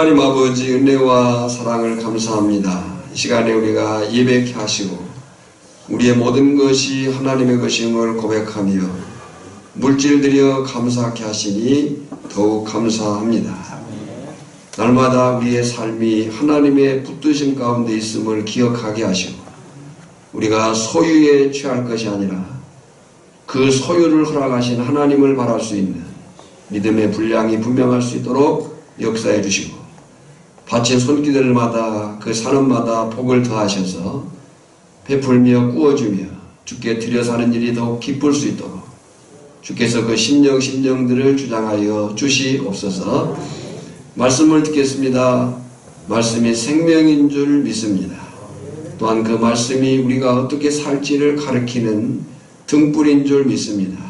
하나님 아버지 은혜와 사랑을 감사합니다. 이 시간에 우리가 예배케 하시고 우리의 모든 것이 하나님의 것임을 고백하며 물질들여 감사케 하시니 더욱 감사합니다. 날마다 우리의 삶이 하나님의 붙드심 가운데 있음을 기억하게 하시고 우리가 소유에 취할 것이 아니라 그 소유를 허락하신 하나님을 바랄 수 있는 믿음의 분량이 분명할 수 있도록 역사해 주시고 바친 손길들마다 그 산업마다 복을 더하셔서 베풀며 꾸어주며 주께 드려 사는 일이 더욱 기쁠 수 있도록 주께서 그 심령들을 주장하여 주시옵소서. 말씀을 듣겠습니다. 말씀이 생명인 줄 믿습니다. 또한 그 말씀이 우리가 어떻게 살지를 가르치는 등불인 줄 믿습니다.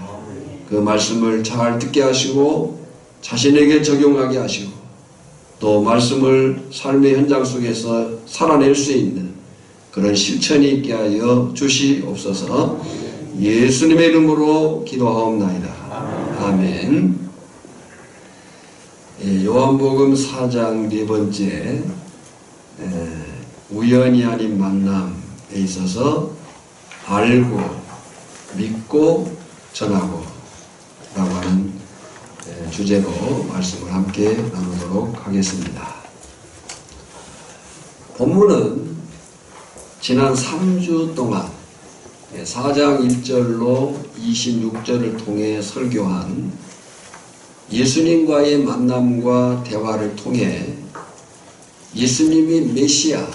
그 말씀을 잘 듣게 하시고 자신에게 적용하게 하시고 또 말씀을 삶의 현장 속에서 살아낼 수 있는 그런 실천이 있게 하여 주시옵소서. 예수님의 이름으로 기도하옵나이다. 아멘. 요한복음 4장 4번째 우연이 아닌 만남에 있어서 알고 믿고 전하고 라고 하는 주제로 말씀을 함께 나누도록 하겠습니다. 본문은 지난 3주 동안 4장 1절로 26절을 통해 설교한 예수님과의 만남과 대화를 통해 예수님이 메시아,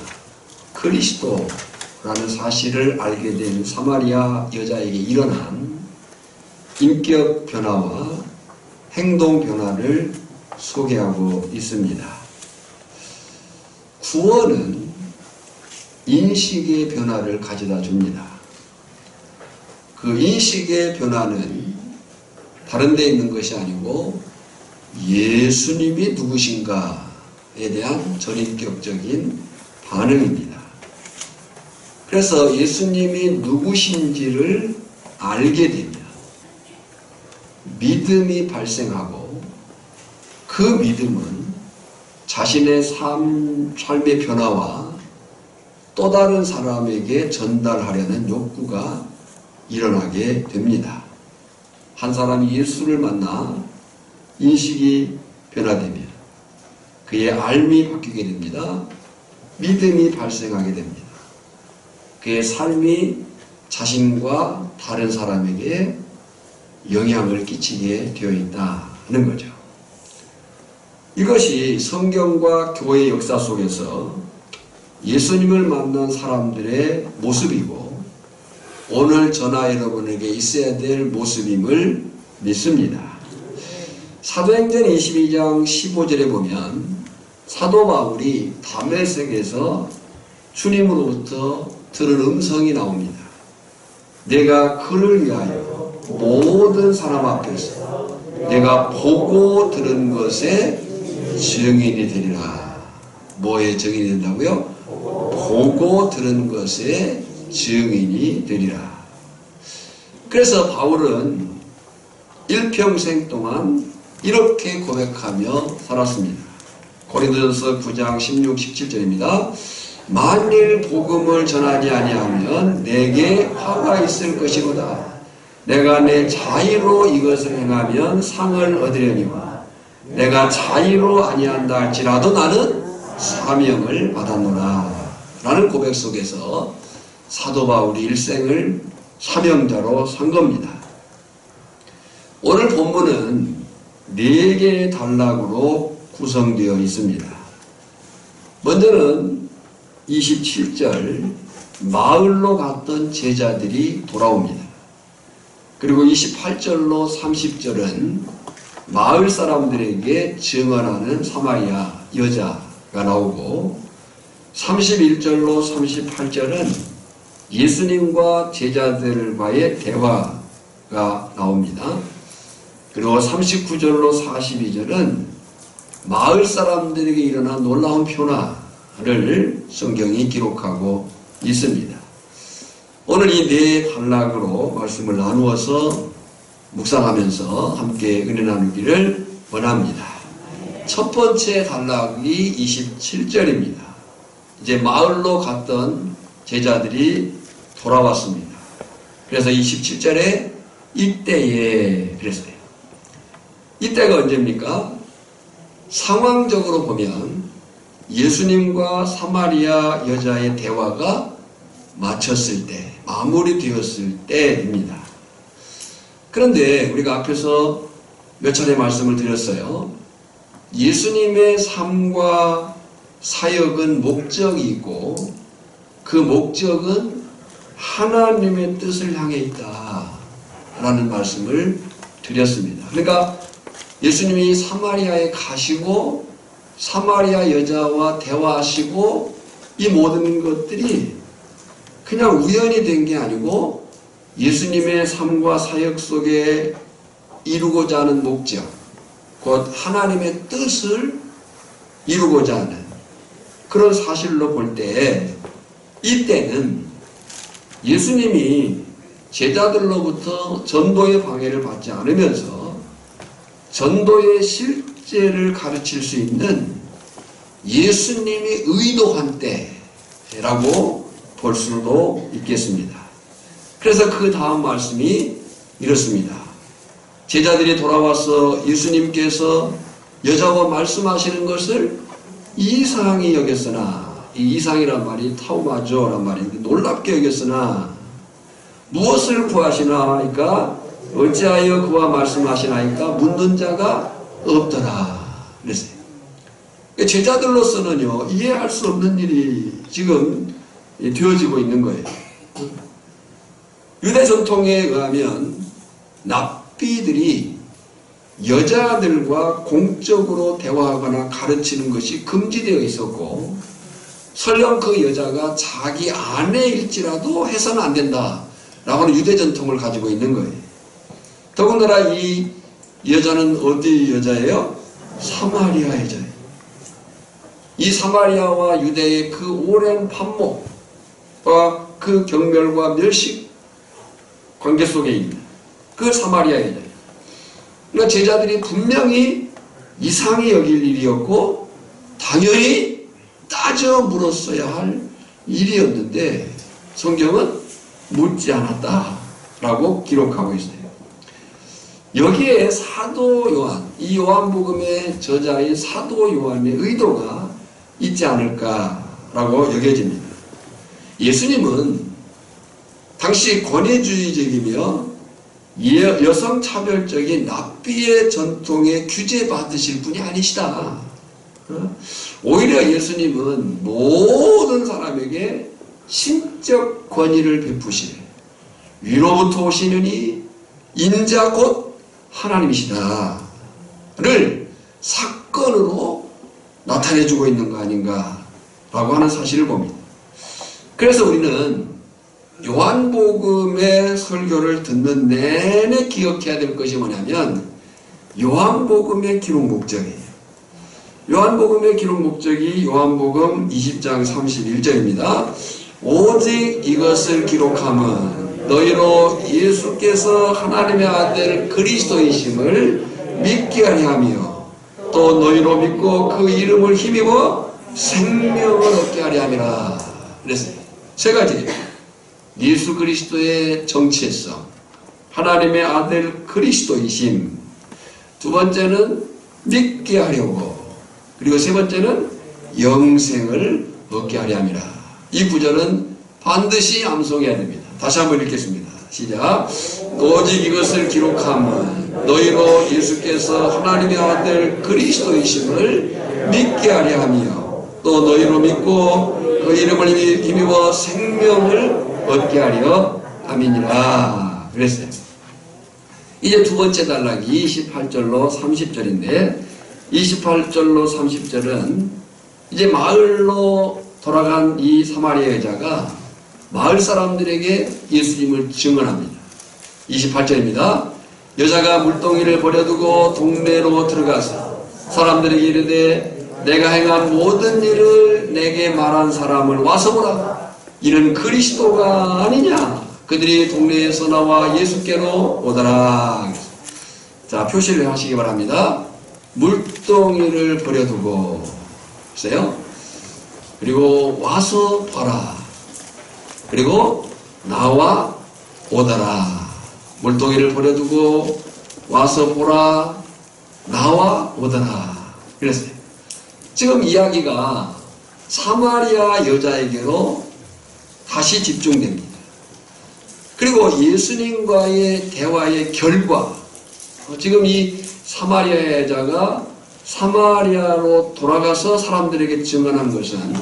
그리스도라는 사실을 알게 된 사마리아 여자에게 일어난 인격 변화와 행동 변화를 소개하고 있습니다. 구원은 인식의 변화를 가져다 줍니다. 그 인식의 변화는 다른 데 있는 것이 아니고 예수님이 누구신가에 대한 전인격적인 반응입니다. 그래서 예수님이 누구신지를 알게 되면 믿음이 발생하고 그 믿음은 자신의 삶의 변화와 또 다른 사람에게 전달하려는 욕구가 일어나게 됩니다. 한 사람이 예수를 만나 인식이 변화되면 그의 알미 바뀌게 됩니다. 믿음이 발생하게 됩니다. 그의 삶이 자신과 다른 사람에게 영향을 끼치게 되어 있다는 거죠. 이것이 성경과 교회의 역사 속에서 예수님을 만난 사람들의 모습이고 오늘 저나 여러분에게 있어야 될 모습임을 믿습니다. 사도행전 22장 15절에 보면 사도 바울이 다메섹에서 주님으로부터 들은 음성이 나옵니다. 내가 그를 위하여 모든 사람 앞에서 내가 보고 들은 것에 증인이 되리라. 뭐에 증인이 된다고요? 보고 들은 것에 증인이 되리라. 그래서 바울은 일평생 동안 이렇게 고백하며 살았습니다. 고린도전서 9장 16, 17절입니다. 만일 복음을 전하지 아니하면 내게 화가 있을 것이로다. 내가 내 자의로 이것을 행하면 상을 얻으려니와 내가 자의로 아니한다 할지라도 나는 사명을 받았노라. 라는 고백 속에서 사도 바울이 일생을 사명자로 산 겁니다. 오늘 본문은 4개의 단락으로 구성되어 있습니다. 먼저는 27절 마을로 갔던 제자들이 돌아옵니다. 그리고 28절로 30절은 마을 사람들에게 증언하는 사마리아 여자가 나오고 31절로 38절은 예수님과 제자들과의 대화가 나옵니다. 그리고 39절로 42절은 마을 사람들에게 일어난 놀라운 변화를 성경이 기록하고 있습니다. 오늘 이 4단락으로 말씀을 나누어서 묵상하면서 함께 은혜 나누기를 원합니다. 첫 번째 단락이 27절입니다. 이제 마을로 갔던 제자들이 돌아왔습니다. 그래서 27절에 이때에 그랬어요. 이때가 언제입니까? 상황적으로 보면 예수님과 사마리아 여자의 대화가 마쳤을 때, 마무리되었을 때입니다. 그런데 우리가 앞에서 몇 차례 말씀을 드렸어요. 예수님의 삶과 사역은 목적이 있고 그 목적은 하나님의 뜻을 향해 있다라는 말씀을 드렸습니다. 그러니까 예수님이 사마리아에 가시고 사마리아 여자와 대화하시고 이 모든 것들이 그냥 우연이 된 게 아니고 예수님의 삶과 사역 속에 이루고자 하는 목적, 곧 하나님의 뜻을 이루고자 하는 그런 사실로 볼 때 이때는 예수님이 제자들로부터 전도의 방해를 받지 않으면서 전도의 실제를 가르칠 수 있는 예수님이 의도한 때라고 볼 수도 있겠습니다. 그래서 그 다음 말씀이 이렇습니다. 제자들이 돌아와서 예수님께서 여자와 말씀하시는 것을 이상히 여겼으나, 이 이상이란 말이 타우마조란 말인데 놀랍게 여겼으나 무엇을 구하시나 하니까 어찌하여 그와 말씀하시나이까 묻는 자가 없더라 그랬어요. 제자들로서는요 이해할 수 없는 일이 지금 되어지고 있는 거예요. 유대 전통에 의하면 납비들이 여자들과 공적으로 대화하거나 가르치는 것이 금지되어 있었고 설령 그 여자가 자기 아내일지라도 해서는 안 된다 라고는 유대 전통을 가지고 있는 거예요. 더군다나 이 여자는 어디 여자예요? 사마리아 여자예요. 이 사마리아와 유대의 그 오랜 반목과 그 경멸과 멸식 관계 속에 있는 그 사마리아 여자예요. 그러니까 제자들이 분명히 이상히 여길 일이었고 당연히 따져 물었어야 할 일이었는데 성경은 묻지 않았다라고 기록하고 있어요. 여기에 사도 요한, 이 요한복음의 저자인 사도 요한의 의도가 있지 않을까라고 여겨집니다. 예수님은 당시 권위주의적이며 여성 차별적인 납비의 전통에 규제받으실 분이 아니시다. 오히려 예수님은 모든 사람에게 신적 권위를 베푸시네. 위로부터 오시느니 인자 곧 하나님이시다를 사건으로 나타내주고 있는 거 아닌가라고 하는 사실을 봅니다. 그래서 우리는 요한복음의 설교를 듣는 내내 기억해야 될 것이 뭐냐면 요한복음의 기록 목적이에요. 요한복음의 기록 목적이 요한복음 20장 31절입니다. 오직 이것을 기록함은 너희로 예수께서 하나님의 아들 그리스도이심을 믿게 하려 하며 또 너희로 믿고 그 이름을 힘입어 생명을 얻게 하려 함이라 그랬어요. 세 가지. 예수 그리스도의 정체성, 하나님의 아들 그리스도이심, 두 번째는 믿게 하려고, 그리고 세 번째는 영생을 얻게 하려 함이라. 이 구절은 반드시 암송해야 됩니다. 다시 한번 읽겠습니다. 시작. 오직 이것을 기록함은 너희로 예수께서 하나님의 아들 그리스도이심을 믿게 하려 하며 또 너희로 믿고 그 이름을 힘입어 생명을 얻게 하려 함이니라 그랬어요. 이제 두 번째 단락이 28절로 30절인데 28절로 30절은 이제 마을로 돌아간 이 사마리아 여자가 마을 사람들에게 예수님을 증언합니다. 28절입니다. 여자가 물동이를 버려두고 동네로 들어가서 사람들에게 이르되 내가 행한 모든 일을 내게 말한 사람을 와서 보라. 이는 그리스도가 아니냐. 그들이 동네에서 나와 예수께로 오더라. 자, 표시를 하시기 바랍니다. 물동이를 버려두고 있어요. 그리고 와서 봐라. 그리고 나와 오더라. 물동이를 버려두고 와서 보라. 나와 오더라. 그랬어요. 지금 이야기가 사마리아 여자에게로 다시 집중됩니다. 그리고 예수님과의 대화의 결과, 지금 이 사마리아 여자가 사마리아로 돌아가서 사람들에게 증언한 것은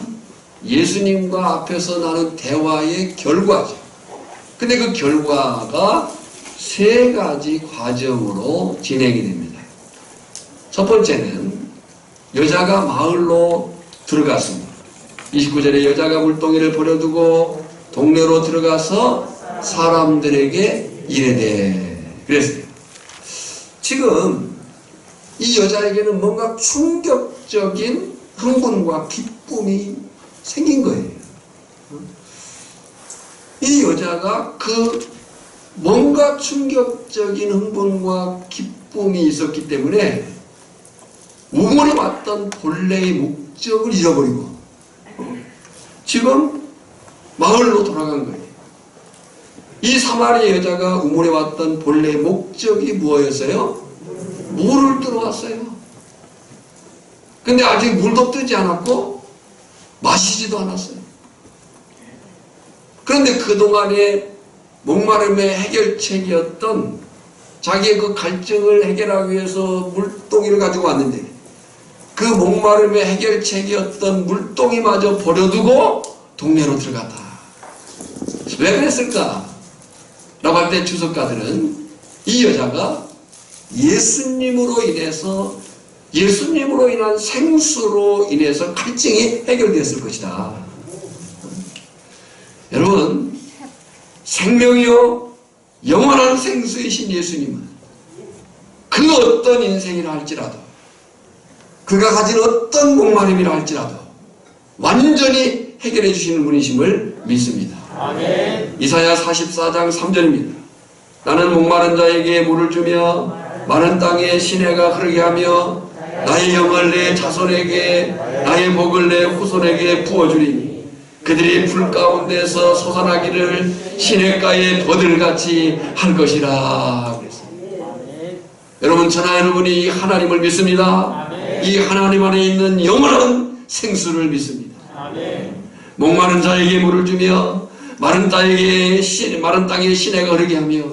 예수님과 앞에서 나눈 대화의 결과죠. 근데 그 결과가 세 가지 과정으로 진행이 됩니다. 첫 번째는 여자가 마을로 들어갔습니다. 29절에 여자가 물동이를 버려두고 동네로 들어가서 사람들에게 이르되 그랬어요. 지금 이 여자에게는 뭔가 충격적인 흥분과 기쁨이 생긴 거예요. 이 여자가 그 뭔가 충격적인 흥분과 기쁨이 있었기 때문에 우물에 왔던 본래의 목적을 잃어버리고 지금 마을로 돌아간 거예요. 이 사마리아 여자가 우물에 왔던 본래의 목적이 무엇이었어요? 물을 뜨러 왔어요. 근데 아직 물도 뜨지 않았고 마시지도 않았어요. 그런데 그동안의 목마름의 해결책이었던 자기의 그 갈증을 해결하기 위해서 물동이를 가지고 왔는데 그 목마름의 해결책이었던 물동이마저 버려두고 동네로 들어갔다. 왜 그랬을까? 라고 할 때 주석가들은 이 여자가 예수님으로 인한 생수로 인해서 갈증이 해결되었을 것이다. 여러분, 생명이요 영원한 생수이신 예수님은 그 어떤 인생이라 할지라도 그가 가진 어떤 목마름이라 할지라도 완전히 해결해 주시는 분이심을 믿습니다. 아멘. 이사야 44장 3절입니다. 나는 목마른 자에게 물을 주며 마른 땅에 시내가 흐르게 하며 나의 영을 내 자손에게 나의 복을 내 후손에게 부어주리니 그들이 불 가운데서 솟아나기를 시냇가에 버들같이 할 것이라 그랬습니다. 여러분, 저나 여러분이 하나님을 믿습니다. 이 하나님 안에 있는 영원한 생수를 믿습니다. 목마른 자에게 물을 주며 마른 땅에 시내가 흐르게 하며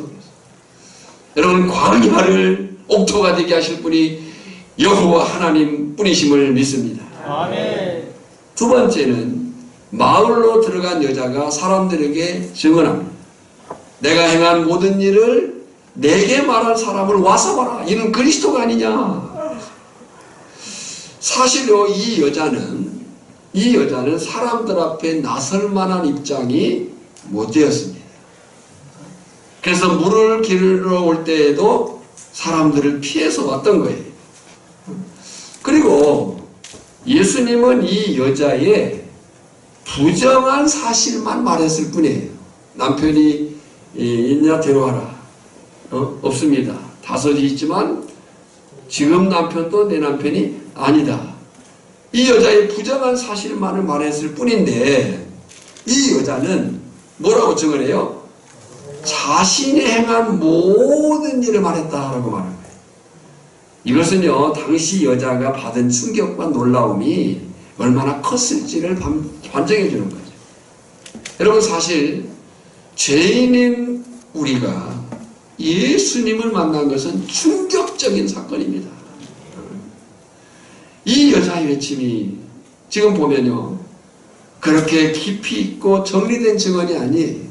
여러분, 광야를 옥토가 되게 하실 분이 여호와 하나님 뿐이심을 믿습니다. 아멘. 두 번째는 마을로 들어간 여자가 사람들에게 증언합니다. 내가 행한 모든 일을 내게 말한 사람을 와서 봐라. 이는 그리스도가 아니냐. 사실로 이 여자는 사람들 앞에 나설 만한 입장이 못 되었습니다. 그래서 물을 기르러 올 때에도 사람들을 피해서 왔던 거예요. 그리고 예수님은 이 여자의 부정한 사실만 말했을 뿐이에요. 남편이 있냐 데려와라. 없습니다. 다섯이 있지만 지금 남편도 내 남편이 아니다. 이 여자의 부정한 사실만을 말했을 뿐인데 이 여자는 뭐라고 증언해요? 자신이 행한 모든 일을 말했다라고 말하는 거예요. 이것은요, 당시 여자가 받은 충격과 놀라움이 얼마나 컸을지를 반증해 주는 거죠. 여러분, 사실 죄인인 우리가 예수님을 만난 것은 충격적인 사건입니다. 이 여자의 외침이 지금 보면요, 그렇게 깊이 있고 정리된 증언이 아니에요.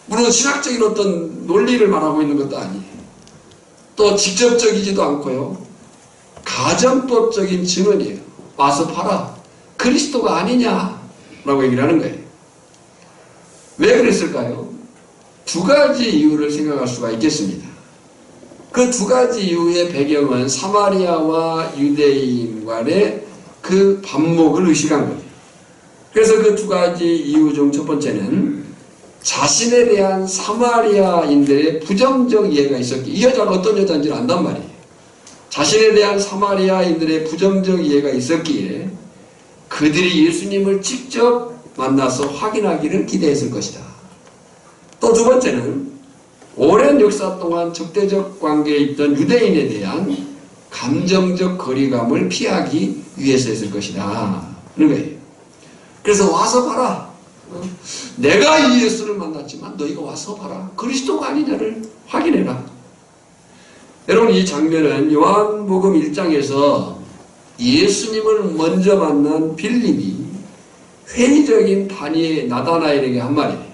물론 신학적인 어떤 논리를 말하고 있는 것도 아니에요. 또 직접적이지도 않고요, 가정법적인 증언이에요. 와서 봐라. 그리스도가 아니냐라고 얘기를 하는 거예요. 왜 그랬을까요? 두 가지 이유를 생각할 수가 있겠습니다. 그 두 가지 이유의 배경은 사마리아와 유대인 간의 그 반목을 의식한 거예요. 그래서 그 두 가지 이유 중 첫 번째는 자신에 대한 사마리아인들의 부정적 이해가 있었기에 이 여자가 어떤 여자인지를 안단 말이에요. 자신에 대한 사마리아인들의 부정적 이해가 있었기에 그들이 예수님을 직접 만나서 확인하기를 기대했을 것이다. 또 두 번째는 오랜 역사 동안 적대적 관계에 있던 유대인에 대한 감정적 거리감을 피하기 위해서였을 것이다. 그런 거예요. 그래서 와서 봐라. 내가 이 예수를 만났지만 너희가 와서 봐라. 그리스도가 아니냐를 확인해라. 여러분, 이 장면은 요한복음 1장에서 예수님을 먼저 만난 빌립이 회의적인 나다나엘에게 한 말이에요.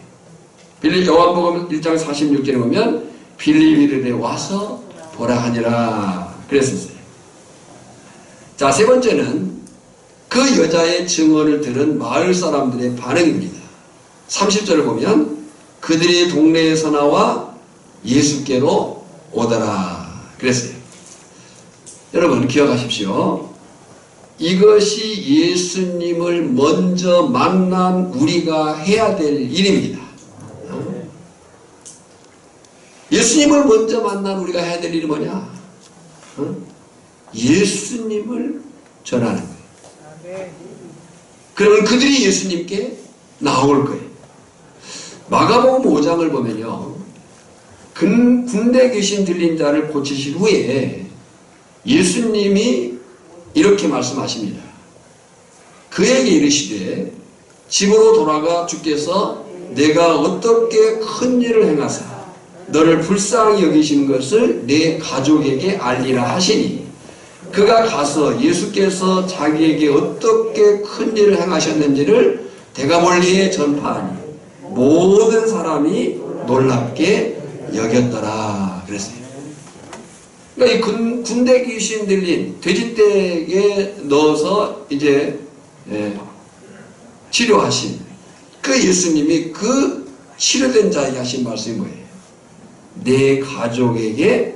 요한복음 1장 46절에 보면 빌립이 이르되 와서 보라 하니라 그랬었어요. 자, 세 번째는 그 여자의 증언을 들은 마을 사람들의 반응입니다. 30절을 보면 그들이 동네에서 나와 예수께로 오더라 그랬어요. 여러분 기억하십시오. 이것이 예수님을 먼저 만난 우리가 해야 될 일입니다. 예수님을 먼저 만난 우리가 해야 될 일이 뭐냐? 예수님을 전하는 거예요. 그러면 그들이 예수님께 나올 거예요. 마가복음 5장을 보면요, 군대 귀신 들린 자를 고치신 후에 예수님이 이렇게 말씀하십니다. 그에게 이르시되 집으로 돌아가 주께서 내가 어떻게 큰 일을 행하사 너를 불쌍히 여기신 것을 내 가족에게 알리라 하시니 그가 가서 예수께서 자기에게 어떻게 큰 일을 행하셨는지를 대가몰리에 전파하니 모든 사람이 놀랍게 여겼더라 그랬어요. 그러니까 이 군대 귀신 들린 돼지떼에 넣어서 이제 치료하신 그 예수님이 그 치료된 자에게 하신 말씀이 뭐예요? 내 가족에게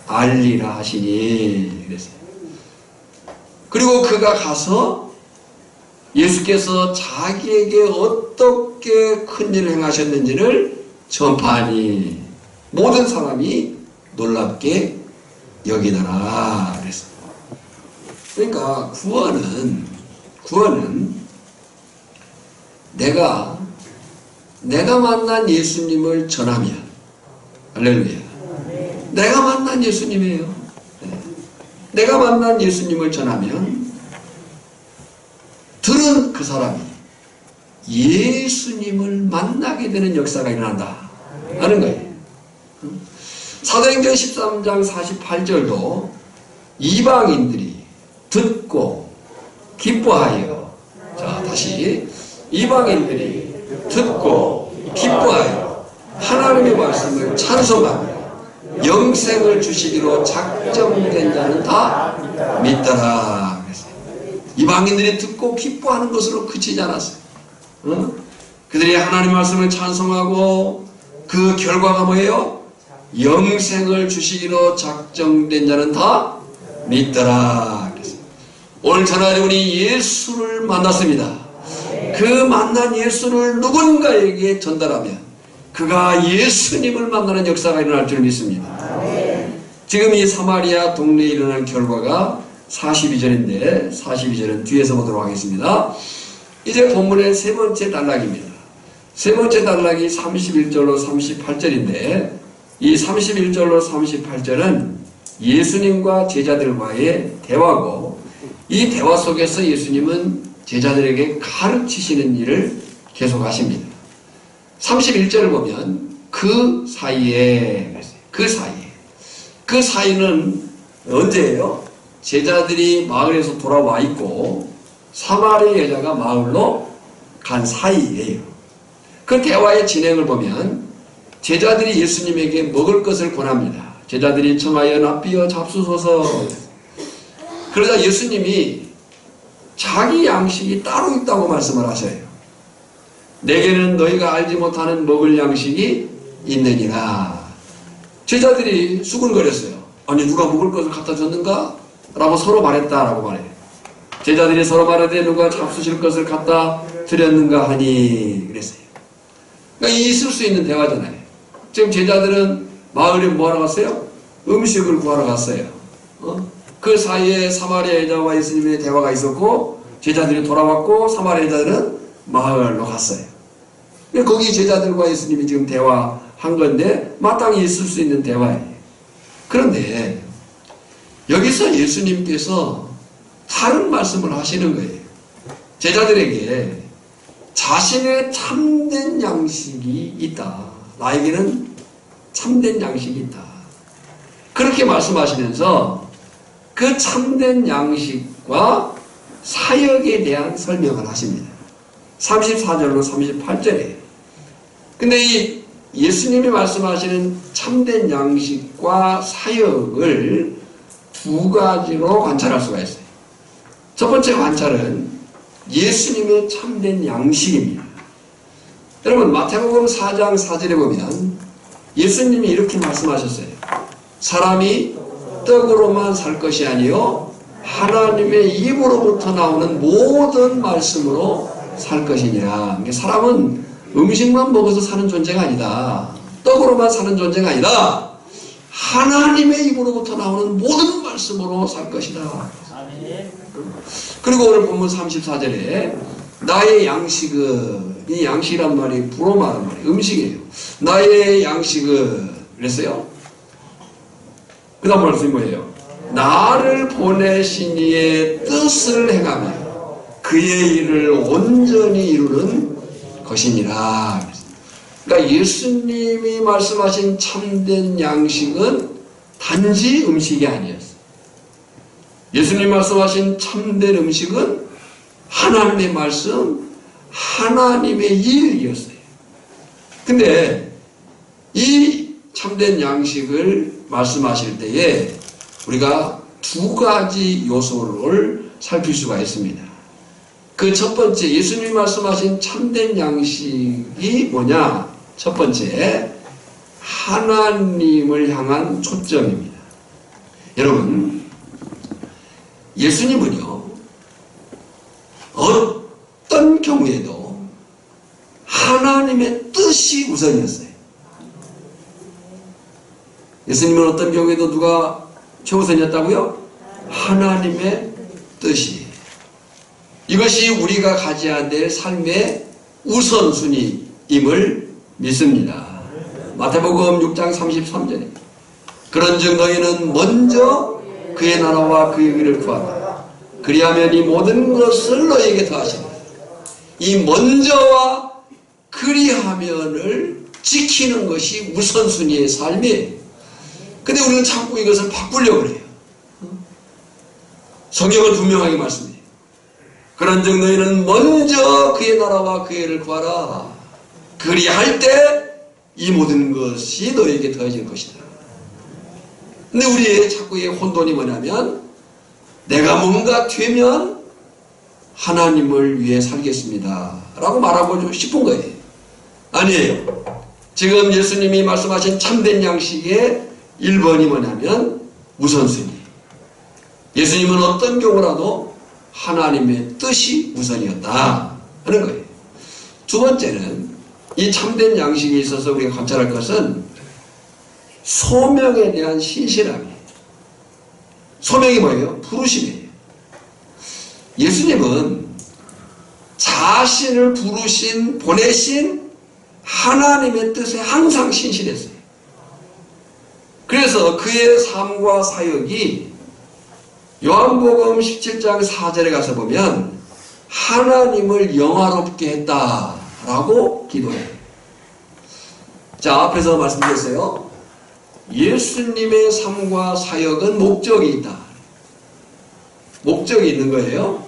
알리라 하시니 그랬어요. 그리고 그가 가서 예수께서 자기에게 어떻게 큰 일을 행하셨는지를 전파하니 모든 사람이 놀랍게 여기더라 그랬어요. 그러니까 구원은 내가 만난 예수님을 전하면, 할렐루야, 내가 만난 예수님이에요. 내가 만난 예수님을 전하면 들은 그 사람이 예수님을 만나게 되는 역사가 일어난다 하는 거예요. 사도행전 13장 48절도 이방인들이 듣고 기뻐하여, 자 다시, 이방인들이 듣고 기뻐하여 하나님의 말씀을 찬송하며 영생을 주시기로 작정된 자는 다 믿더라 그랬어요. 이방인들이 듣고 기뻐하는 것으로 그치지 않았어요. 그들이 하나님의 말씀을 찬송하고 그 결과가 뭐예요? 영생을 주시기로 작정된 자는 다 믿더라 그랬어요. 오늘 저녁에 우리 예수를 만났습니다. 그 만난 예수를 누군가에게 전달하면 그가 예수님을 만나는 역사가 일어날 줄 믿습니다. 지금 이 사마리아 동네에 일어난 결과가 42절인데 42절은 뒤에서 보도록 하겠습니다. 이제 본문의 세 번째 단락입니다. 세 번째 단락이 31절로 38절인데 이 31절로 38절은 예수님과 제자들과의 대화고, 이 대화 속에서 예수님은 제자들에게 가르치시는 일을 계속하십니다. 31절을 보면 그 사이는 언제예요? 제자들이 마을에서 돌아와 있고 사마리아 여자가 마을로 간 사이예요. 그 대화의 진행을 보면 제자들이 예수님에게 먹을 것을 권합니다. 제자들이 청하여 납비어 잡수소서. 그러자 예수님이 자기 양식이 따로 있다고 말씀을 하셔요. 내게는 너희가 알지 못하는 먹을 양식이 있느니라. 제자들이 수군거렸어요. 아니 누가 먹을 것을 갖다 줬는가? 라고 서로 말했다라고 말해요. 제자들이 서로 말하되 누가 잡수실 것을 갖다 드렸는가 하니 그랬어요. 그러니까 있을 수 있는 대화잖아요. 지금 제자들은 마을에 뭐하러 갔어요? 음식을 구하러 갔어요. 그 사이에 사마리아 여자와 예수님의 대화가 있었고 제자들이 돌아왔고 사마리아 여자들은 마을로 갔어요. 거기 제자들과 예수님이 지금 대화한 건데 마땅히 있을 수 있는 대화예요. 그런데 여기서 예수님께서 다른 말씀을 하시는 거예요. 제자들에게 자신의 참된 양식이 있다. 나에게는 참된 양식이 있다. 그렇게 말씀하시면서 그 참된 양식과 사역에 대한 설명을 하십니다. 34절로 38절에. 근데 이 예수님이 말씀하시는 참된 양식과 사역을 두 가지로 관찰할 수가 있어요. 첫 번째 관찰은 예수님의 참된 양식입니다. 여러분 마태복음 4장 4절에 보면 예수님이 이렇게 말씀하셨어요. 사람이 떡으로만 살 것이 아니요 하나님의 입으로부터 나오는 모든 말씀으로 살 것이니라. 사람은 음식만 먹어서 사는 존재가 아니다. 떡으로만 사는 존재가 아니다. 하나님의 입으로부터 나오는 모든 말씀으로 살 것이다. 그리고 오늘 본문 34절에 나의 양식은, 이 양식이란 말이 브로마란 말이에요. 음식이에요. 나의 양식은 그랬어요. 그 다음 말씀이 뭐예요? 나를 보내신 이의 뜻을 행하며 그의 일을 온전히 이루는 것이니라. 그러니까 예수님이 말씀하신 참된 양식은 단지 음식이 아니었어요. 예수님 말씀하신 참된 음식은 하나님의 말씀, 하나님의 일이었어요. 근데 이 참된 양식을 말씀하실 때에 우리가 두 가지 요소를 살필 수가 있습니다. 그 첫 번째, 예수님이 말씀하신 참된 양식이 뭐냐? 첫 번째, 하나님을 향한 초점입니다. 여러분, 예수님은요, 어떤 경우에도 하나님의 뜻이 우선이었어요. 예수님은 어떤 경우에도 누가 최우선이었다고요? 하나님의 뜻이. 이것이 우리가 가져야 될 삶의 우선순위임을 믿습니다. 마태복음 6장 33절에 그런즉 너희는 먼저 그의 나라와 그의 의를 구하라. 그리하면 이 모든 것을 너희에게 더하시리라. 이 먼저와 그리하면을 지키는 것이 우선순위의 삶이에요. 근데 우리는 자꾸 이것을 바꾸려고 해요. 성경은 분명하게 말씀해요. 그런즉 너희는 먼저 그의 나라와 그의 의를 구하라. 그리할 때 이 모든 것이 너희에게 더해질 것이다. 근데 우리의 자꾸의 혼돈이 뭐냐면 내가 뭔가 되면 하나님을 위해 살겠습니다 라고 말하고 싶은 거예요. 아니에요. 지금 예수님이 말씀하신 참된 양식의 1번이 뭐냐면 우선순위. 예수님은 어떤 경우라도 하나님의 뜻이 우선이었다 하는 거예요. 두 번째는 이 참된 양식에 있어서 우리가 관찰할 것은 소명에 대한 신실함이에요. 소명이 뭐예요? 부르심이에요. 예수님은 자신을 부르신, 보내신 하나님의 뜻에 항상 신실했어요. 그래서 그의 삶과 사역이 요한복음 17장 4절에 가서 보면 하나님을 영화롭게 했다라고 기도해요. 자, 앞에서 말씀드렸어요. 예수님의 삶과 사역은 목적이 있다. 목적이 있는 거예요.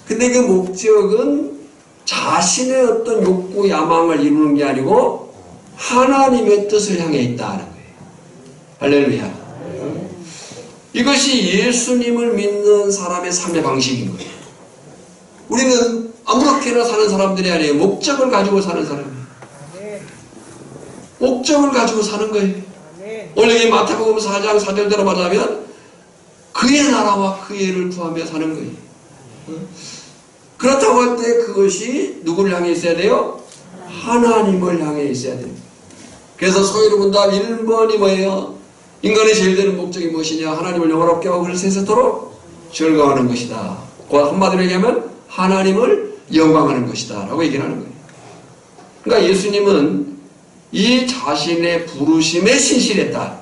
근데 그 목적은 자신의 어떤 욕구, 야망을 이루는 게 아니고 하나님의 뜻을 향해 있다는 거예요. 할렐루야. 이것이 예수님을 믿는 사람의 삶의 방식인 거예요. 우리는 아무렇게나 사는 사람들이 아니에요. 목적을 가지고 사는 사람이에요. 목적을 가지고 사는 거예요. 오늘 이 마태복음 4장 4절대로 말하면 그의 나라와 그의 의를 구하며 사는 거예요. 그렇다고 할 때 그것이 누구를 향해 있어야 돼요? 하나님을 향해 있어야 됩니다. 그래서 소위로 본다면 1번이 뭐예요? 인간의 제일 되는 목적이 무엇이냐? 하나님을 영화롭게 하고 그를 세세토록 즐거워하는 것이다. 곧 한마디로 얘기하면 하나님을 영광하는 것이다 라고 얘기를 하는 거예요. 그러니까 예수님은 이 자신의 부르심에 신실했다.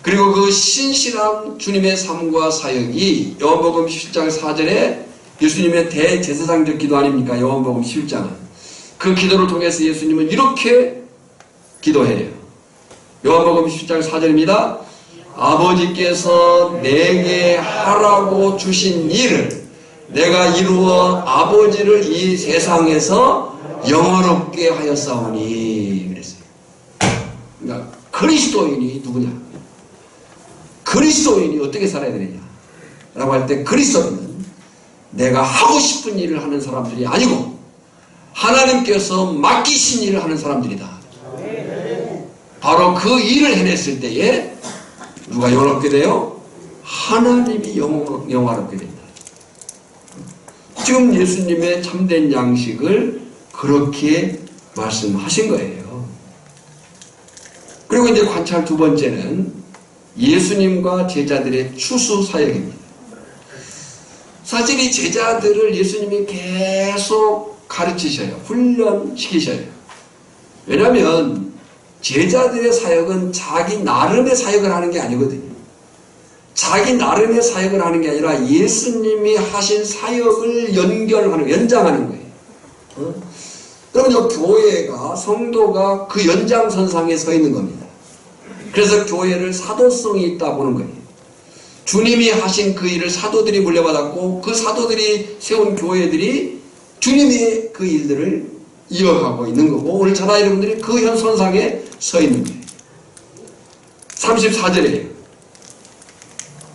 그리고 그 신실한 주님의 삶과 사역이 요한복음 17장 4절에 예수님의 대제사장적 기도 아닙니까? 요한복음 17장은. 그 기도를 통해서 예수님은 이렇게 기도해요. 요한복음 17장 4절입니다. 아버지께서 내게 하라고 주신 일을 내가 이루어 아버지를 이 세상에서 영화롭게 하였사오니 그랬어요. 그러니까 그리스도인이 누구냐? 그리스도인이 어떻게 살아야 되느냐? 라고 할 때 그리스도인은 내가 하고 싶은 일을 하는 사람들이 아니고 하나님께서 맡기신 일을 하는 사람들이다. 바로 그 일을 해냈을 때에 누가 영화롭게 돼요? 하나님이 영화롭게 된다. 지금 예수님의 참된 양식을 그렇게 말씀하신 거예요. 그리고 이제 관찰 두 번째는 예수님과 제자들의 추수 사역입니다. 사실 이 제자들을 예수님이 계속 가르치셔요. 훈련시키셔요. 왜냐하면 제자들의 사역은 자기 나름의 사역을 하는 게 아니거든요. 자기 나름의 사역을 하는 게 아니라 예수님이 하신 사역을 연장하는 거예요. 그러면 교회가, 성도가 그 연장선상에 서 있는 겁니다. 그래서 교회를 사도성이 있다 보는 거예요. 주님이 하신 그 일을 사도들이 물려받았고 그 사도들이 세운 교회들이 주님의 그 일들을 이어가고 있는 거고 오늘 전하 여러분들이 그 현선상에 서 있는 거예요. 34절이에요.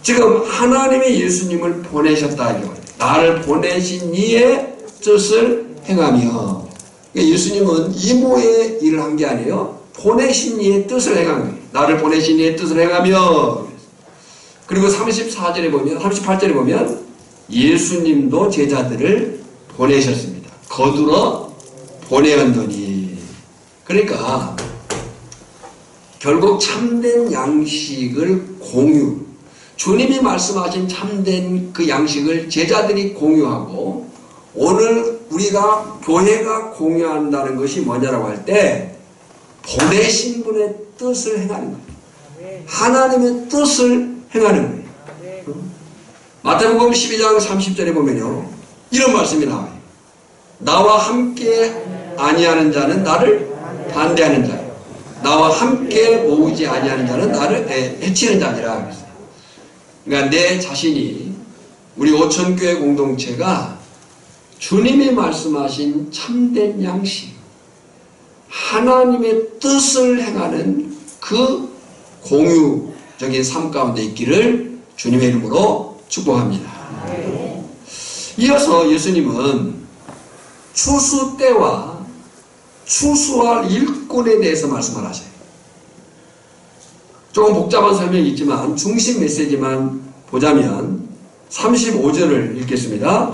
지금 하나님이 예수님을 보내셨다. 나를 보내신 이의 뜻을 행하며 예수님은 이모의 일을 한 게 아니에요. 보내신 이의 뜻을 행한 거예요. 나를 보내신 이의 뜻을 행하며 그리고 34절에 보면 38절에 보면 예수님도 제자들을 보내셨습니다. 거두러 보내었더니 그러니까 결국 참된 양식을 공유 주님이 말씀하신 참된 그 양식을 제자들이 공유하고 오늘 우리가 교회가 공유한다는 것이 뭐냐라고 할 때 보내신 분의 뜻을 행하는 거예요. 하나님의 뜻을 행하는 거예요. 마태복음 12장 30절에 보면요 이런 말씀이 나와요. 나와 함께 아니하는 자는 나를 반대하는 자요 나와 함께 모으지 아니하는 자는 나를 해치는 자니라. 그러니까 내 자신이 우리 오천교회 공동체가 주님이 말씀하신 참된 양식 하나님의 뜻을 행하는 그 공유적인 삶 가운데 있기를 주님의 이름으로 축복합니다. 이어서 예수님은 추수 때와 추수할 일꾼에 대해서 말씀을 하셔요. 조금 복잡한 설명이 있지만 중심 메시지만 보자면 35절을 읽겠습니다.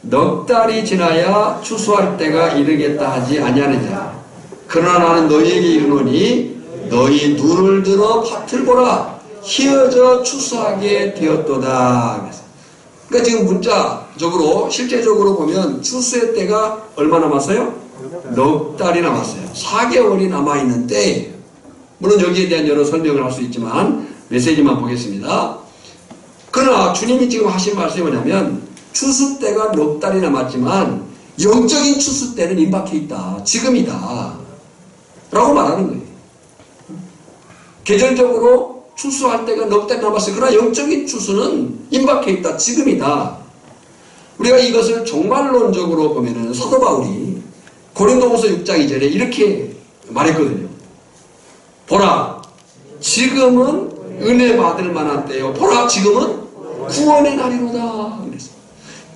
넉 달이 지나야 추수할 때가 이르겠다 하지 아니하느냐. 그러나 나는 너희에게 이르노니 너희 눈을 들어 밭을 보라. 희어져 추수하게 되었도다. 그러니까 지금 문자적으로 실제적으로 보면 추수의 때가 얼마 남았어요? 넉 달이 남았어요. 4개월이 남아있는 때예요. 물론 여기에 대한 여러 설명을 할 수 있지만 메시지만 보겠습니다. 그러나 주님이 지금 하신 말씀이 뭐냐면 추수 때가 넉 달이 남았지만 영적인 추수 때는 임박해 있다. 지금이다. 라고 말하는 거예요. 계절적으로 추수할 때가 넉 달 남았어요. 그러나 영적인 추수는 임박해 있다. 지금이다. 우리가 이것을 종말론적으로 보면은 사도 바울이 고린도후서 6장 2절에 이렇게 말했거든요. 보라, 지금은 은혜 받을 만한 때요. 보라, 지금은 구원의 날이로다. 그랬어요.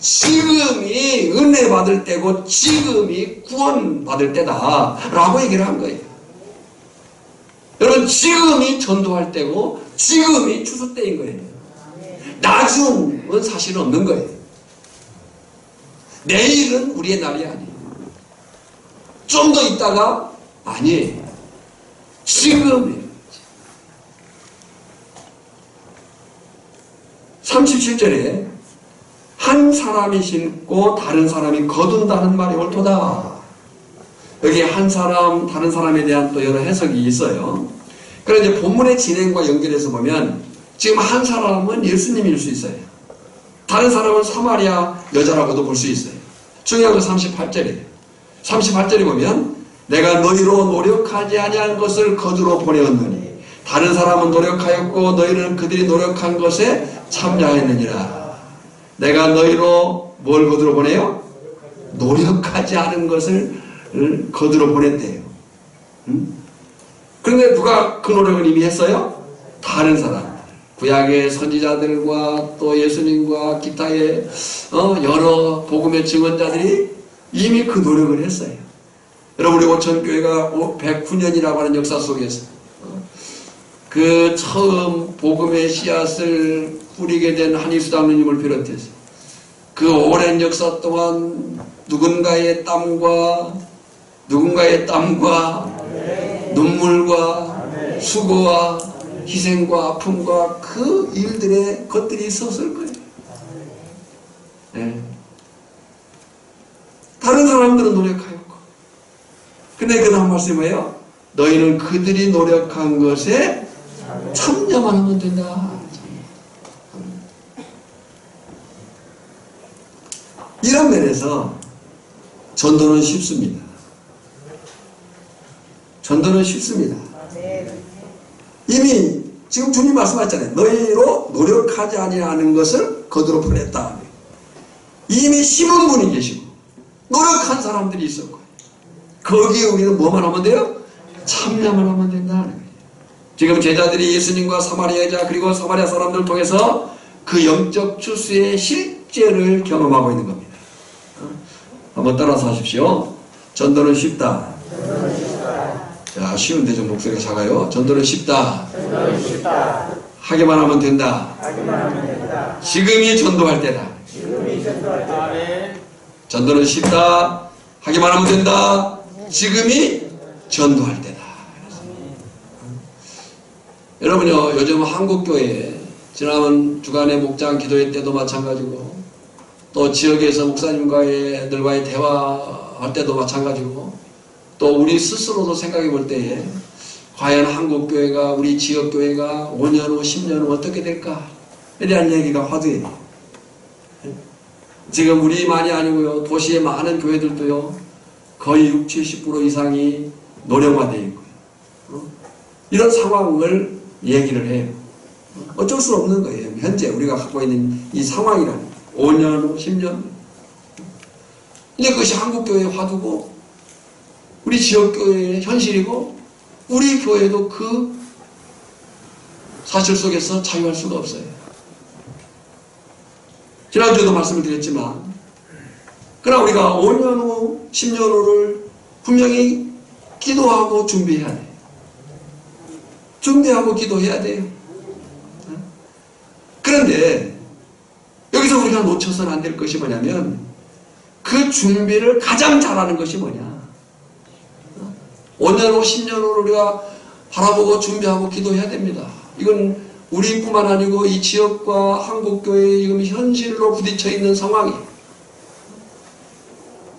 지금이 은혜 받을 때고 지금이 구원 받을 때다. 라고 얘기를 한 거예요. 여러분, 지금이 전도할 때고 지금이 추수 때인 거예요. 나중은 사실은 없는 거예요. 내일은 우리의 날이 아니에요. 좀 더 있다가 아니에요. 지금이에요. 37절에 한 사람이 심고 다른 사람이 거둔다는 말이 옳도다. 여기 한 사람, 다른 사람에 대한 또 여러 해석이 있어요. 그런데 이제 본문의 진행과 연결해서 보면 지금 한 사람은 예수님일 수 있어요. 다른 사람은 사마리아 여자라고도 볼 수 있어요. 중요한 건 38절이에요. 38절에 보면 내가 너희로 노력하지 아니한 것을 거두러 보내었느니 다른 사람은 노력하였고 너희는 그들이 노력한 것에 참여하였느니라. 내가 너희로 뭘 거두러 보내요? 노력하지 않은 것을 거두러 보냈대요. 그런데 누가 그 노력을 이미 했어요? 다른 사람. 구약의 선지자들과 또 예수님과 기타의 여러 복음의 증언자들이 이미 그 노력을 했어요. 여러분, 우리 오천교회가 109년이라고 하는 역사 속에서 그 처음 복음의 씨앗을 뿌리게 된 한희수 장로님을 비롯해서 그 오랜 역사 동안 누군가의 땀과 눈물과 수고와 희생과 아픔과 그 일들의 것들이 있었을 거예요. 네. 다른 사람들은 노력하였고, 근데 그 다음 말씀이 뭐예요? 너희는 그들이 노력한 것에 참여만 하면 된다. 이런 면에서 전도는 쉽습니다. 전도는 쉽습니다. 이미 지금 주님 말씀하셨잖아요. 너희로 노력하지 아니하는 것을 거두러 보냈다. 이미 심은 분이 계시고 노력한 사람들이 있을 거예요. 거기에 우리는 뭐만 하면 돼요? 참여만 하면 된다는 거예요. 지금 제자들이 예수님과 사마리아 여자 그리고 사마리아 사람들을 통해서 그 영적 추수의 실제를 경험하고 있는 겁니다. 한번 따라서 하십시오. 전도는 쉽다. 자, 쉬운데 좀 목소리가 작아요. 전도는 쉽다. 하기만 하면 된다. 지금이 전도할 때다. 전도는 쉽다. 하기만 하면 된다. 지금이 전도할 때다. 여러분요, 요즘 한국교회에 지난 주간의 목장 기도회 때도 마찬가지고 또 지역에서 목사님과의 대화할 때도 마찬가지고 또 우리 스스로도 생각해 볼 때에 과연 한국교회가 우리 지역교회가 5년 후 10년 후 어떻게 될까에 대한 얘기가 화두예요. 지금 우리만이 아니고요, 도시의 많은 교회들도요 거의 60-70% 이상이 노령화되어 있고요. 이런 상황을 얘기를 해요. 어쩔 수 없는 거예요. 현재 우리가 갖고 있는 이 상황이라는 5년 후 10년. 근데 그것이 한국교회의 화두고 우리 지역교회의 현실이고 우리 교회도 그 사실 속에서 자유할 수가 없어요. 지난주에도 말씀을 드렸지만 그러나 우리가 5년 후 10년 후를 분명히 기도하고 준비해야 돼요. 준비하고 기도해야 돼요. 그런데 여기서 우리가 놓쳐서는 안 될 것이 뭐냐면 그 준비를 가장 잘하는 것이 뭐냐. 5년 후 10년 후를 우리가 바라보고 준비하고 기도해야 됩니다. 이건 우리뿐만 아니고 이 지역과 한국교회의 지금 현실로 부딪혀 있는 상황이에요.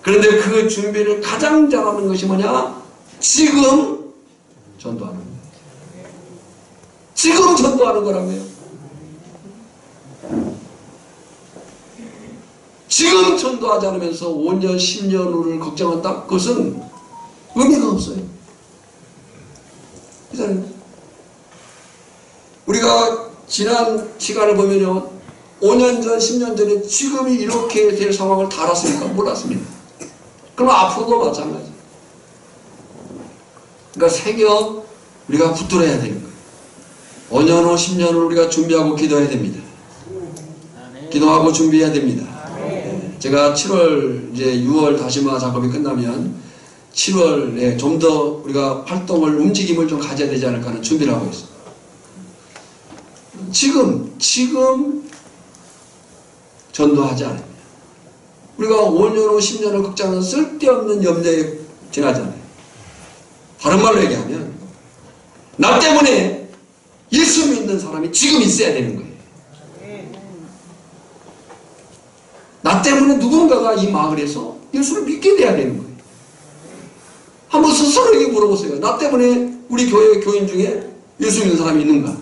그런데 그 준비를 가장 잘하는 것이 뭐냐? 지금 전도하는 거예요. 지금 전도하는 거라고요. 지금 전도하지 않으면서 5년, 10년 후를 걱정한다? 그것은 의미가 없어요. 우리가 지난 시간을 보면요, 5년 전, 10년 전에 지금이 이렇게 될 상황을 다 알았습니까? 몰랐습니다. 그럼 앞으로도 마찬가지. 그러니까 새겨 우리가 붙들어야 되는 거예요. 5년 후, 10년 후 우리가 준비하고 기도해야 됩니다. 기도하고 준비해야 됩니다. 제가 7월, 이제 6월 다시마 작업이 끝나면 7월에 좀 더 우리가 활동을, 움직임을 좀 가져야 되지 않을까 하는 준비를 하고 있습니다. 지금 전도하지 않습니다. 우리가 5년 후 10년을 걱정하는 쓸데없는 염려에 지나잖아요. 다른 말로 얘기하면 나 때문에 예수 믿는 사람이 지금 있어야 되는 거예요. 때문에 누군가가 이 마을에서 예수를 믿게 돼야 되는 거예요. 한번 스스로에게 물어보세요. 나 때문에 우리 교회 교인 중에 예수 믿는 사람이 있는가?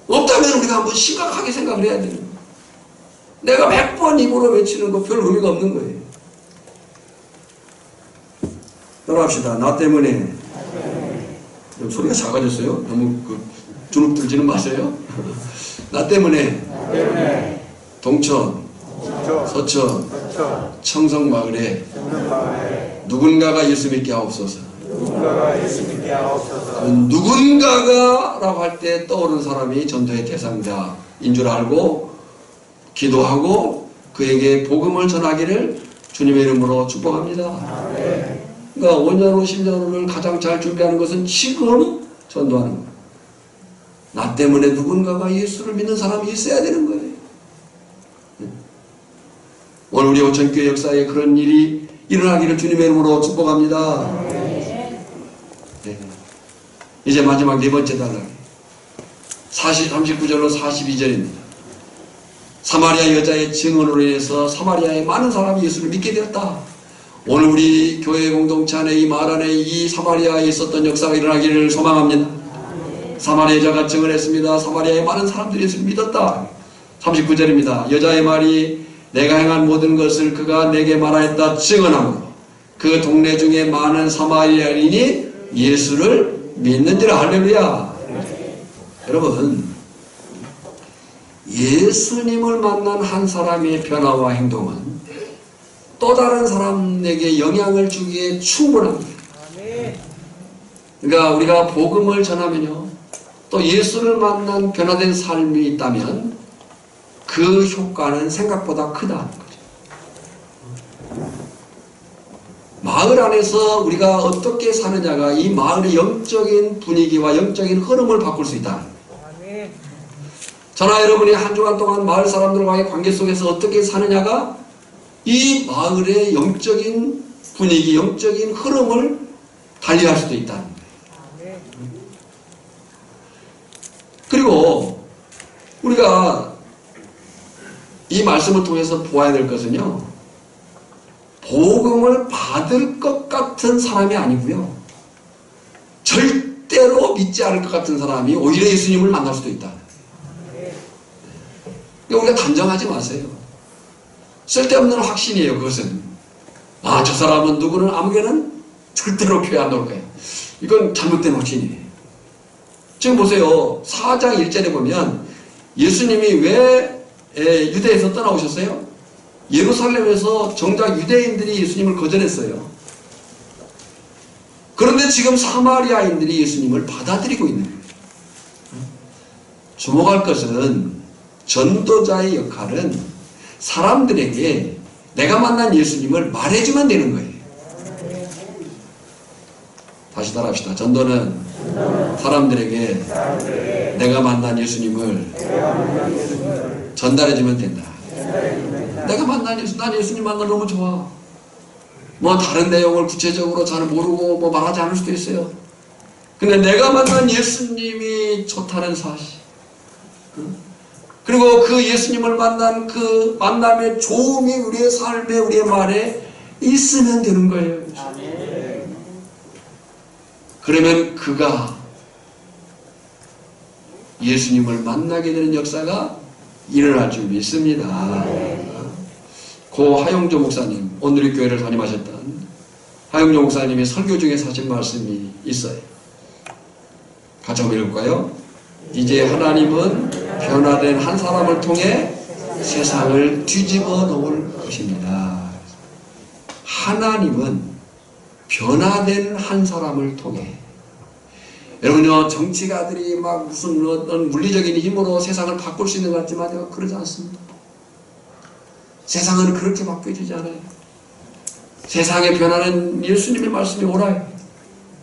없다면 우리가 한번 심각하게 생각을 해야 되는 거예요. 내가 100번 입으로 외치는 거 별 의미가 없는 거예요. 따라합시다. 나 때문에. 소리가 작아졌어요. 너무 주눅 들지는 마세요. 나 때문에 동천, 서천, 청성마을에 누군가가 예수 믿게 하옵소서. 누군가가 라고 할 때 떠오르는 사람이 전도의 대상자인 줄 알고 기도하고 그에게 복음을 전하기를 주님의 이름으로 축복합니다. 그러니까 5년 후 10년 후를 가장 잘 준비하는 것은 지금 전도하는 거예요. 나 때문에 누군가가 예수를 믿는 사람이 있어야 되는 거예요. 오늘 우리 오천교회 역사에 그런 일이 일어나기를 주님의 이름으로 축복합니다. 네. 이제 마지막 네 번째 단락 39절로 42절입니다. 사마리아 여자의 증언으로 인해서 사마리아의 많은 사람이 예수를 믿게 되었다. 오늘 우리 교회 공동체 안에 이 마을 안에 이 사마리아에 있었던 역사가 일어나기를 소망합니다. 사마리아 여자가 증언했습니다. 사마리아의 많은 사람들이 예수를 믿었다. 39절입니다. 여자의 말이 내가 행한 모든 것을 그가 내게 말하였다 증언하므로 그 동네 중에 많은 사마리아인이 예수를 믿는지라. 할렐루야. 여러분, 예수님을 만난 한 사람의 변화와 행동은 또 다른 사람에게 영향을 주기에 충분합니다. 그러니까 우리가 복음을 전하면요, 또 예수를 만난 변화된 삶이 있다면 그 효과는 생각보다 크다는 거죠. 마을 안에서 우리가 어떻게 사느냐가 이 마을의 영적인 분위기와 영적인 흐름을 바꿀 수 있다. 저나 여러분이 한 주간 동안 마을 사람들과의 관계 속에서 어떻게 사느냐가 이 마을의 영적인 분위기, 영적인 흐름을 달리할 수도 있다는 거예요. 그리고 우리가 이 말씀을 통해서 보아야 될 것은요, 복음을 받을 것 같은 사람이 아니고요, 절대로 믿지 않을 것 같은 사람이 오히려 예수님을 만날 수도 있다. 우리가 단정하지 마세요. 쓸데없는 확신이에요. 그것은 저 사람은 누구는 아무개는 절대로 교회 안 나올 거예요. 이건 잘못된 확신이에요. 지금 보세요. 4장 1절에 보면 예수님이 왜 유대에서 떠나오셨어요? 예루살렘에서 정작 유대인들이 예수님을 거절했어요. 그런데 지금 사마리아인들이 예수님을 받아들이고 있는 거예요. 주목할 것은 전도자의 역할은 사람들에게 내가 만난 예수님을 말해주면 되는 거예요. 다시 따라합시다. 전도는 사람들에게 내가 만난 예수님을 전달해주면 된다. 내가 만난 예수, 난 예수님 만나 너무 좋아. 뭐 다른 내용을 구체적으로 잘 모르고 뭐 말하지 않을 수도 있어요. 근데 내가 만난 예수님이 좋다는 사실, 그리고 그 예수님을 만난 그 만남의 조음이 우리의 삶에, 우리의 말에 있으면 되는 거예요. 그러면 그가 예수님을 만나게 되는 역사가 일어날 줄 믿습니다. 고 하용조 목사님, 오늘의 교회를 담임하셨던 하용조 목사님의 설교 중에 하신 말씀이 있어요. 같이 한번 읽을까요? 이제 하나님은 변화된 한 사람을 통해 세상을 뒤집어 놓을 것입니다. 하나님은 변화된 한 사람을 통해, 여러분요, 정치가들이 막 무슨 어떤 물리적인 힘으로 세상을 바꿀 수 있는 것 같지만 그러지 않습니다. 세상은 그렇게 바뀌어지지 않아요. 세상의 변화는 예수님의 말씀이 옳아요.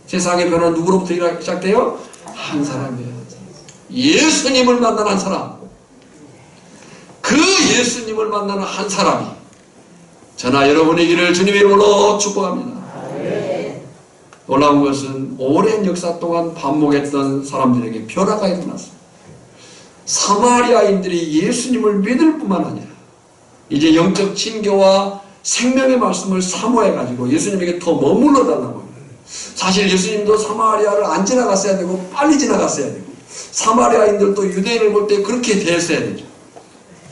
세상의 변화는 누구로부터 시작돼요? 한 사람이에요. 예수님을 만난 한 사람. 그 예수님을 만나는 한 사람이 저나 여러분의 길을 주님의 이름으로 축복합니다. 놀라운 것은 오랜 역사 동안 반복했던 사람들에게 변화가 일어났습니다. 사마리아인들이 예수님을 믿을 뿐만 아니라 이제 영적 친교와 생명의 말씀을 사모해가지고 예수님에게 더 머물러 달라고. 사실 예수님도 사마리아를 안 지나갔어야 되고 빨리 지나갔어야 되고 사마리아인들도 유대인을 볼 때 그렇게 대했어야 되죠.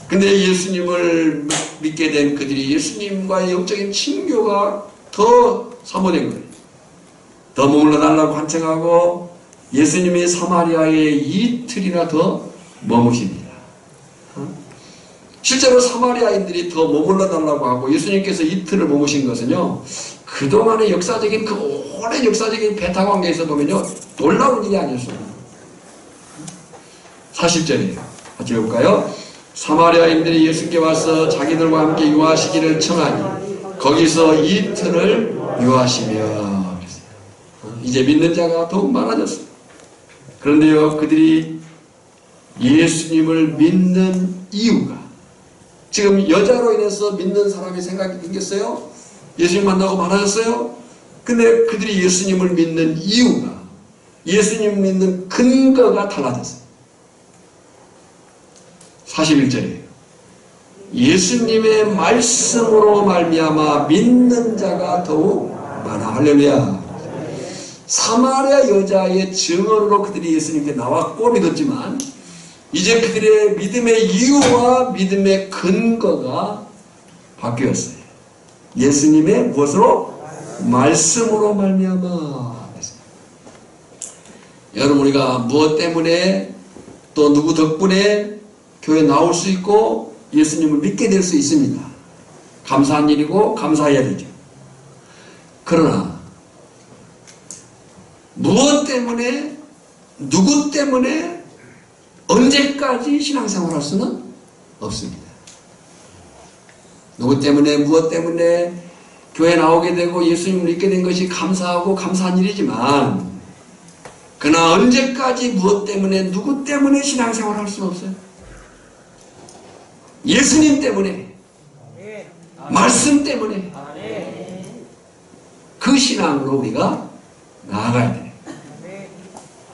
근데 예수님을 믿게 된 그들이 예수님과의 영적인 친교가 더 사모된 거예요. 더 머물러 달라고 간청하고 예수님이 사마리아에 이틀이나 더 머무십니다. 실제로 사마리아인들이 더 머물러 달라고 하고 예수님께서 이틀을 머무신 것은요, 그동안의 역사적인 그 오랜 역사적인 배타 관계에서 보면요, 놀라운 일이 아니었습니다. 사실적이에요. 같이 읽어볼까요? 사마리아인들이 예수께 와서 자기들과 함께 유하시기를 청하니 거기서 이틀을 유하시며. 이제 믿는 자가 더욱 많아졌어요. 그런데요, 그들이 예수님을 믿는 이유가, 지금 여자로 인해서 믿는 사람이 생각이 생겼어요? 예수님 만나고 많아졌어요? 근데 그들이 예수님을 믿는 이유가, 예수님 믿는 근거가 달라졌어요. 41절이에요. 예수님의 말씀으로 말미암아 믿는 자가 더욱 많아. 할렐루야. 사마리아 여자의 증언으로 그들이 예수님께 나왔고 믿었지만 이제 그들의 믿음의 이유와 믿음의 근거가 바뀌었어요. 예수님의 무엇으로? 말씀으로 말미암아. 여러분, 우리가 무엇 때문에 또 누구 덕분에 교회 나올 수 있고 예수님을 믿게 될 수 있습니다. 감사한 일이고 감사해야 되죠. 그러나 무엇 때문에, 누구 때문에, 언제까지 신앙생활 할 수는 없습니다. 누구 때문에, 무엇 때문에 교회 나오게 되고 예수님을 믿게 된 것이 감사하고 감사한 일이지만, 그러나 언제까지 무엇 때문에, 누구 때문에 신앙생활 할 수는 없어요. 예수님 때문에, 말씀 때문에 그 신앙으로 우리가 나아가야 돼요.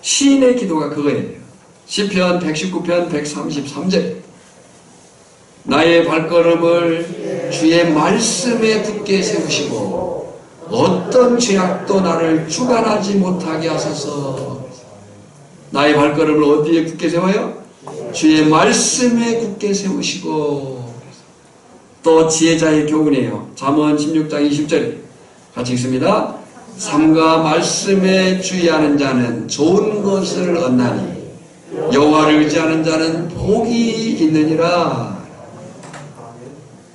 시인의 기도가 그거예요. 시편 119편 133절. 나의 발걸음을 주의 말씀에 굳게 세우시고 어떤 죄악도 나를 주관하지 못하게 하소서. 나의 발걸음을 어디에 굳게 세워요? 주의 말씀에 굳게 세우시고. 또 지혜자의 교훈이에요. 잠언 16장 20절에 같이 읽습니다. 삼가 말씀에 주의하는 자는 좋은 것을 얻나니 여호와를 의지하는 자는 복이 있느니라.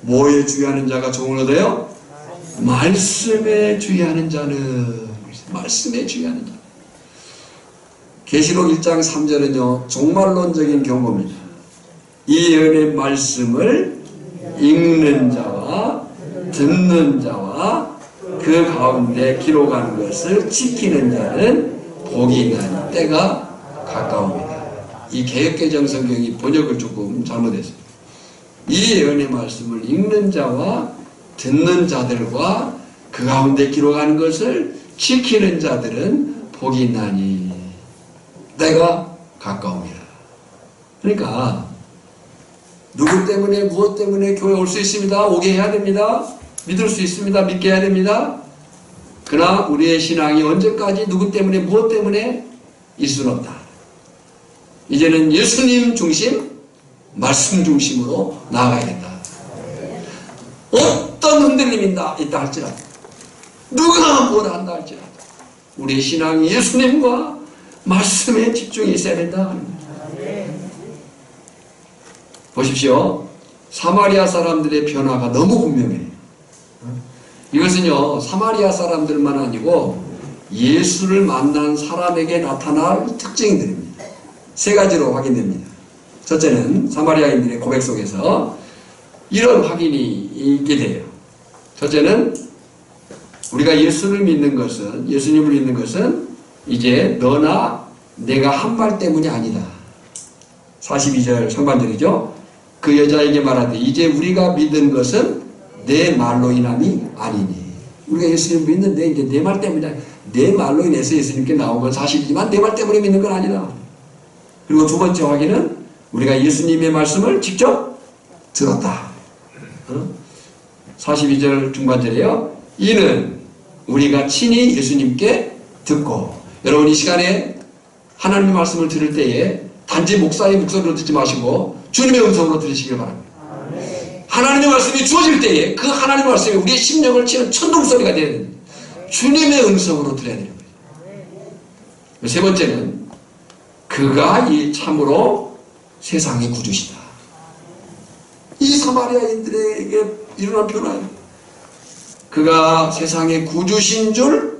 뭐에 주의하는 자가 좋은 얻어요? 말씀에 주의하는 자는. 말씀에 주의하는 자. 계시록 1장 3절은요 종말론적인 경고입니다. 이 예언의 말씀을 읽는 자와 듣는 자와 그 가운데 기록한 것을 지키는 자는 복이 있나니 때가 가까웁니다. 이 개역개정 성경이 번역을 조금 잘못했습니다. 이 예언의 말씀을 읽는 자와 듣는 자들과 그 가운데 기록한 것을 지키는 자들은 복이 있나니 때가 가까웁니다. 그러니까 누구 때문에 무엇 때문에 교회 올 수 있습니다. 오게 해야 됩니다. 믿을 수 있습니다. 믿게 해야 됩니다. 그러나 우리의 신앙이 언제까지 누구 때문에 무엇 때문에 일 수는 없다. 이제는 예수님 중심, 말씀 중심으로 나아가야겠다. 어떤 흔들림이 있다 할지라도, 누가 뭐라 한다 할지라도 우리의 신앙이 예수님과 말씀에 집중이 있어야 된다. 보십시오. 사마리아 사람들의 변화가 너무 분명해요. 이것은요 사마리아 사람들만 아니고 예수를 만난 사람에게 나타날 특징들입니다. 세 가지로 확인됩니다. 첫째는 사마리아인들의 고백 속에서 이런 확인이 있게 돼요. 첫째는 우리가 예수를 믿는 것은, 예수님을 믿는 것은 이제 너나 내가 한 말 때문이 아니다. 42절 상반절이죠. 그 여자에게 말하되 이제 우리가 믿은 것은 내 말로 인함이 아니니. 우리가 예수님을 믿는데 이제 내 말 때문이다. 내 말로 인해서 예수님께 나온 건 사실이지만 내 말 때문에 믿는 건 아니다. 그리고 두 번째 확인은 우리가 예수님의 말씀을 직접 들었다. 42절 중반절에요. 이는 우리가 친히 예수님께 듣고. 여러분 이 시간에 하나님의 말씀을 들을 때에 단지 목사의 목소리로 듣지 마시고 주님의 음성으로 들으시길 바랍니다. 하나님의 말씀이 주어질 때에 그 하나님의 말씀이 우리의 심령을 치는 천둥소리가 되어야 됩니다. 주님의 음성으로 들어야 되는 거예요. 세 번째는 그가 이 참으로 세상의 구주시다. 이 사마리아인들에게 일어난 변화입니다. 그가 세상의 구주신 줄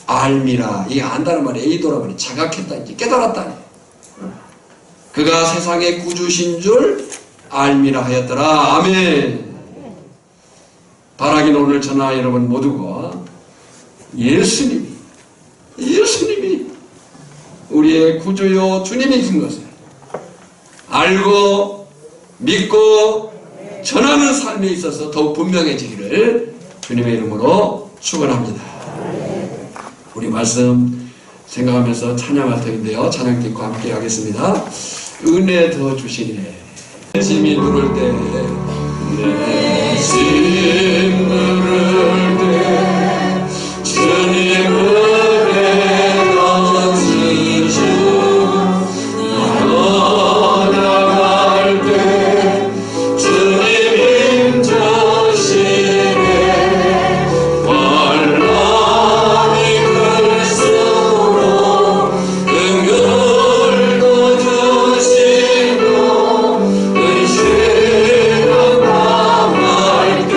알미라. 이게 안다는 말이 에이도라 말이 자각했다. 이제 깨달았다. 그가 세상의 구주신 줄 알미라 하였더라. 아멘. 바라기는 오늘 저나 여러분 모두가 예수님이 우리의 구주요 주님이신 것을 알고 믿고 전하는 삶에 있어서 더욱 분명해지기를 주님의 이름으로 축원합니다. 우리 말씀 생각하면서 찬양할 터인데요. 찬양 듣고 함께 하겠습니다. 은혜 더 주시네. 내 짐이 누를 때, 내 짐 누를 때 주님 은혜 더 주시오. 나아갈 때 주님 힘주시네. 환란이 클수록 긍휼도 주시고 은실은 당할 때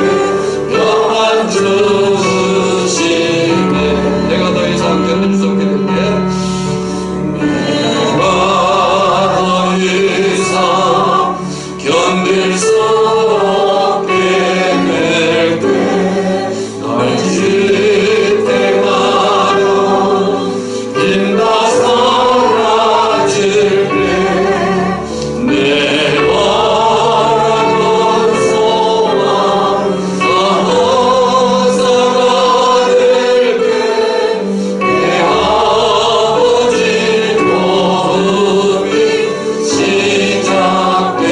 평안 주시네. 내가 더 이상 견딜 수 없게 될 때, 내가 더 이상 견딜 수 없게 될 때, 날 지탱하여 힘다 사라질 때, 내 바라던 소망 다 헛살아들 때, 내 아버지 도움이 시작되네.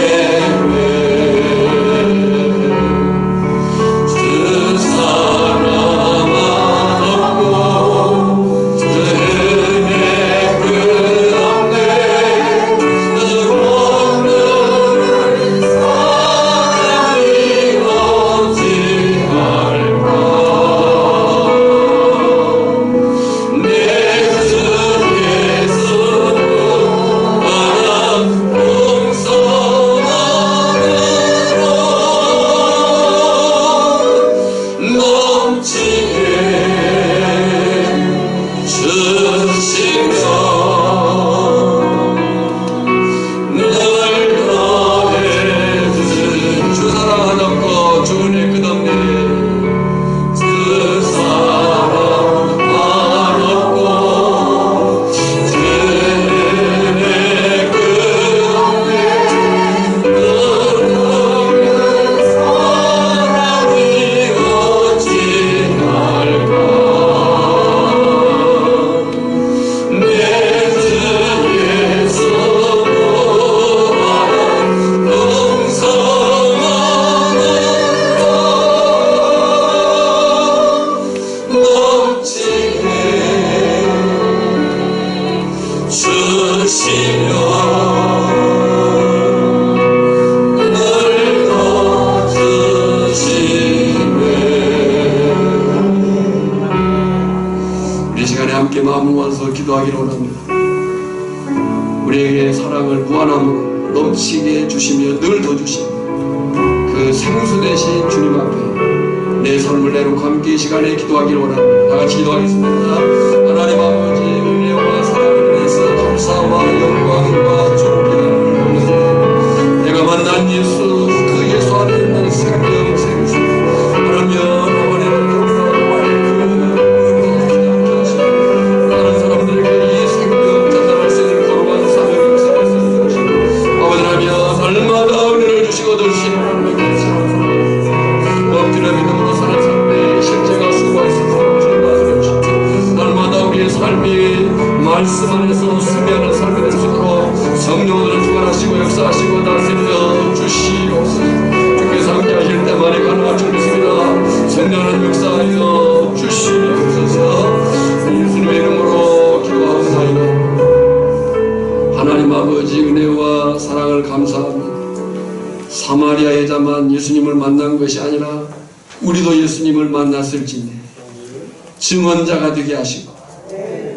그 사랑만 없고 그 은혜 끝없네. 그 오늘을 사랑이 없지 않을까. 내 주 예수는 풍성함으로 넘치게 주시며 늘 더해주신 주 사랑 하셨고 주 은혜 끝없네. 그 사랑 한없고 그 은혜 끝없네. 그 사랑이 어찌 할까. 내 주 예수 무한한 풍성함으로 넘치게 주시며 늘 거주시네. 우리 시간에 함께 마음을 모아서 기도하기를 원합니다. 우리에게 사랑을 무한함으로 넘치게 해주시며 늘 더 주시며 그 생수 되신 주님 앞에 내 삶을 내놓고 함께 이 시간에 기도하기를 원합니다. 다 같이 기도하겠습니다. 하나님 아버지 은혜와 사랑을 위해서 감사와 영광과 존귀를 내가 만난 예수 그 예수 안에 있는 생명 생수 하나님 어머니를 감사하고 다른 사람들에게 이 생명 전달할 수 있는 거룩한 사명이 있으시고 아버지 하나님 날마다 은혜를 주시고 주시는 하나님 감사합니다. 엎드려 믿음으로 사는 삶에 실제가 수고하시고 날마다 우리의 삶이 말씀 안에서 승리하는 삶이 될 수 있도록 성령으로 사마리아 여자만 예수님을 만난 것이 아니라 우리도 예수님을 만났을지니 증언자가 되게 하시고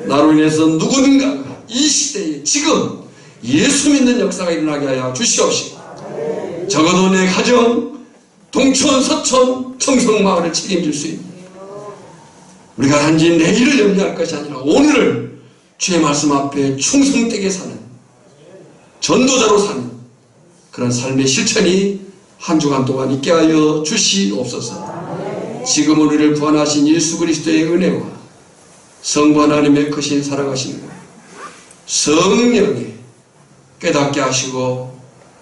나로 인해서 누구든가 이 시대에 지금 예수 믿는 역사가 일어나게 하여 주시옵시고 적어도 내 가정, 동촌, 서촌, 청성마을을 책임질 수 있는 우리가 단지 내일을 염려할 것이 아니라 오늘을 주의 말씀 앞에 충성되게 사는 전도자로 사는 그런 삶의 실천이 한 주간 동안 있게 하여 주시옵소서. 지금 우리를 구원하신 예수 그리스도의 은혜와 성부 하나님의 크신 사랑하심과 성령이 깨닫게 하시고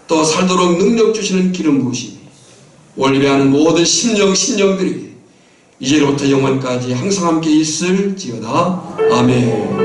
또 살도록 능력 주시는 기름 부으심이 월배하는 모든 심령들이 이제로부터 영원까지 항상 함께 있을지어다. 아멘.